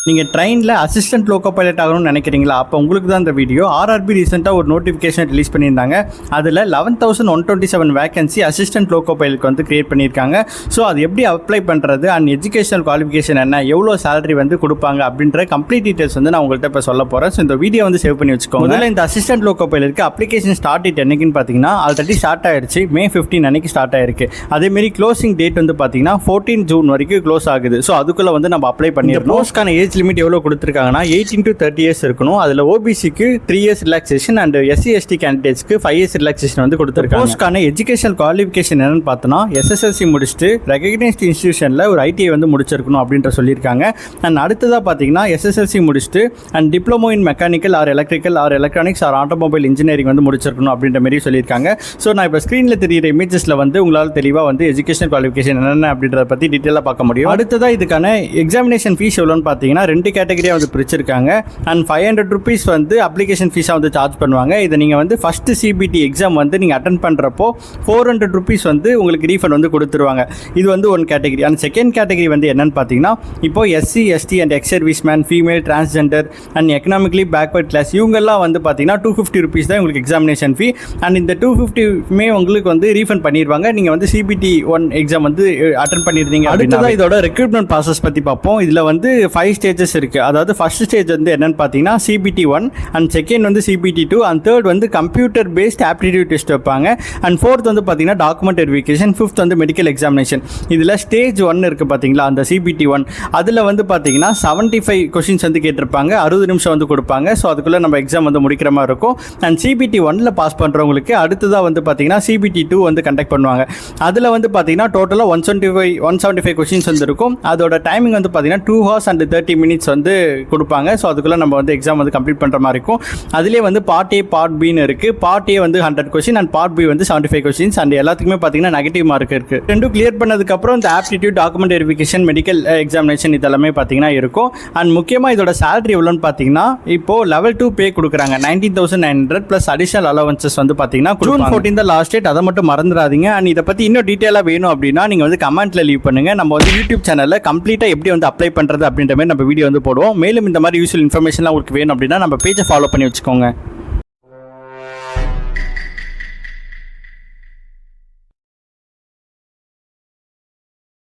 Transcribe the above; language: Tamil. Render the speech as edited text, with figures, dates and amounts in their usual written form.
நீங்கள் ட்ரெயினில் அசிஸ்டன்ட் லோக்கோ பைலட் ஆகணும்னு நினைக்கிறீங்களா? அப்போ உங்களுக்கு தான் இந்த வீடியோ. ஆர்ஆர்பி ரீசெண்டாக ஒரு நோட்டிஃபிகேஷன் ரிலீஸ் பண்ணியிருந்தாங்க. அதில் 11,127 வேகன்சி அசிஸ்டன்ட் லோக்கோ பைலட்க்கு வந்து கிரியேட் பண்ணியிருக்காங்க. ஸோ அது எப்படி அப்ளை பண்ணுறது அண்ட் எஜுகேஷனல் குவாலிஃபிகேஷன் என்ன, எவ்வளோ சேலரி வந்து கொடுப்பாங்க அப்படின்ற கம்ப்ளீட் டீட்டெயில்ஸ் வந்து நான் உங்கள்கிட்ட இப்போ சொல்ல போகிறேன். ஸோ இந்த வீடியோ வந்து சேவ் பண்ணி வச்சுக்கோங்க. முதல்ல இந்த அசிஸ்டன்ட் லோக்கோ பைலட்க்கு அப்ளிகேஷன் ஸ்டார்ட் டேட் என்னைக்குன்னு பார்த்தீங்கன்னா ஆல்ரெடி ஸ்டார்ட் ஆயிடுச்சு. May 15 அன்னைக்கு ஸ்டார்ட் ஆயிருக்கு. அதேமாரி க்ளோசிங் டேட் வந்து பார்த்தீங்கன்னா 14 ஜூன் வரைக்கும் க்ளோஸ் ஆகுது. ஸோ அதுக்குள்ளே வந்து நம்ம அப்ளை பண்ணிடணும். போஸ்ட்கான ஏஜ் லிமிட் எவ்வளோ கொடுத்துருக்காங்கன்னா 18 to 30 இயர்ஸ் இருக்கணும். அதில் ஓபிசிக்கு 3 years relaxation and SC/ST கேண்டிடேட்ஸ்க்கு 5 years relaxation வந்து கொடுத்துருக்காங்க. போஸ்ட்கான எஜுகேஷனல் குவாலிஃபிகேஷன் என்னன்னு பார்த்தோன்னா SSLC முடிச்சுட்டு ரெகக்னைஸ்ட் இன்ஸ்டியூஷனில் ஒரு ITI வந்து முடிச்சிருக்கணும் அப்படின்ற சொல்லியிருக்காங்க. அண்ட் அடுத்ததாக பார்த்தீங்கன்னா SSLC முடிச்சுட்டு and diploma in mechanical or electrical or electronics or automobile engineering வந்து முடிச்சிருக்கணும் அப்படின்ற மாதிரி சொல்லியிருக்காங்க. ஸோ நான் இப்போ ஸ்க்ரீனில் தெரியிற இமேஜஸில் வந்து உங்களால் தெளிவாக வந்து எஜுகேஷன் குவாலிஃபிகேஷன் என்னென்ன அப்படின்றத பற்றி டீட்டெயிலாக பார்க்க முடியும். அடுத்ததாக இதுக்கான எக்ஸாமினேஷன் ஃபீஸ் எவ்வளோன்னு பார்த்தீங்கன்னா 2 கேட்டகரியாக வந்து பிரிச்சிருக்காங்க. அண்ட் 500 rupees வந்து அப்ளிகேஷன் ஃபீஸாக வந்து சார்ஜ் பண்ணுவாங்க. இதை நீங்கள் வந்து ஃபஸ்ட்டு CBT எக்ஸாம் வந்து நீங்கள் அட்டன் பண்ணுறப்போ 400 rupees வந்து உங்களுக்கு ரீஃபண்ட் வந்து கொடுத்துருவாங்க. இது வந்து one category. And second category வந்து என்னன்னு பார்த்தீங்கன்னா இப்போ SC/ST and ex service man, female, transgender and economically backward class இவங்கெல்லாம் வந்து பார்த்தீங்கன்னா 250 rupees தான் உங்களுக்கு எக்ஸாமினேஷன் ஃபீ. அண்ட் இந்த 250 உங்களுக்கு வந்து ரீஃபண்ட் பண்ணிடுவாங்க. நீங்கள் வந்து CBT 1 எக்ஸாம் வந்து அட்டன் பண்ணியிருந்தீங்க. அடுத்ததான் இதோட ரெக்ரூட்மெண்ட் ப்ராசஸ் பற்றி பார்ப்போம். இதில் வந்து 5 ஸ்டேஜஸ் இருக்குது. அதாவது ஃபர்ஸ்ட் ஸ்டேஜ் வந்து என்னன்னு பார்த்தீங்கன்னா CBT 1 அண்ட் செகண்ட் வந்து CBT 2 அண்ட் தேர்ட் வந்து கம்ப்யூட்டர் பேஸ்ட் ஆப்டிடியூட் டெஸ்ட் வைப்பாங்க. அண்ட் ஃபோர்த் வந்து பார்த்தீங்கன்னா டாக்குமெண்ட் வெரிஃபிகேஷன், ஃபிஃப்த் வந்து மெடிக்கல் எக்ஸாமினேஷன். இதில் ஸ்டேஜ் 1 இருக்குது பார்த்தீங்களா, அந்த CBT 1 அதில் வந்து பார்த்தீங்கன்னா 75 கொஷின்ஸ் வந்து கேட்டிருப்பாங்க. 60 நிமிஷம் வந்து கொடுப்பாங்க. ஸோ அதுக்குள்ளே நம்ம எக்ஸாம் வந்து முடிக்கிற மாதிரி இருக்கும். அண்ட் CBT 1ல் பாஸ் பண்ணுறவங்களுக்கு அடுத்ததாக வந்து பார்த்தீங்கன்னா CBT 2 வந்து கண்டக்ட் பண்ணுவாங்க. அதில் வந்து பார்த்தீங்கன்னா டோட்டலாக 175 கொஷின்ஸ் வந்து இருக்கும். அதோட டைமிங் வந்து பார்த்தீங்கன்னா 2 hours and 30 minutes வந்து கொடுப்பாங்க. ஸோ அதுக்குள்ளே நம்ம வந்து எக்ஸாம் வந்து கம்ப்ளீட் பண்ணுற மாதிரி இருக்கும். அதிலே வந்து பார்ட் A பார்ட் Bன்னு இருக்குது. பார்ட் A வந்து 100 கொஷின் அண்ட் பார்ட் B வந்து 75 கொஷின்ஸ் அண்ட் எல்லாத்துக்குமே பார்த்தீங்கன்னா நெகட்டிவ் மார்க் இருக்குது. ரெண்டும் கிளியர் பண்ணதுக்கப்புறம் இந்த aptitude, document verification, medical examination இதெல்லாமே பார்த்தீங்கன்னா இருக்கும். அண்ட் முக்கியமாக இதோட சேலரி எவ்வளோன்னு பார்த்தீங்கன்னா இப்போது level 2 பே கொடுக்குறாங்க. 19,900 ப்ளஸ் அடிஷனல் அலவன்சஸ் வந்து பார்த்தீங்கன்னா June 14 தான் லாஸ்ட் டேட். அதை மட்டும் மறந்துடாதீங்க. அண்ட் இதை பற்றி இன்னும் டீட்டெயிலாக வேணும் அப்படின்னா நீங்கள் வந்து கமெண்ட்டில் லீவ் பண்ணுங்கள். நம்ம வந்து யூடியூப் சேனலில் கம்ப்ளீட்டாக எப்படி வந்து அப்ளை பண்ணுறது அப்படின்ற மாதிரி நம்ம வீடியோ வந்து போடுவோம். மேலும் இந்த மாதிரி யூஸ்ஃபுல் இன்ஃபர்மேஷன்லாம் உங்களுக்கு வேணும் அப்படின்னா நம்ம பேஜை ஃபாலோ பண்ணி வச்சுக்கோங்க.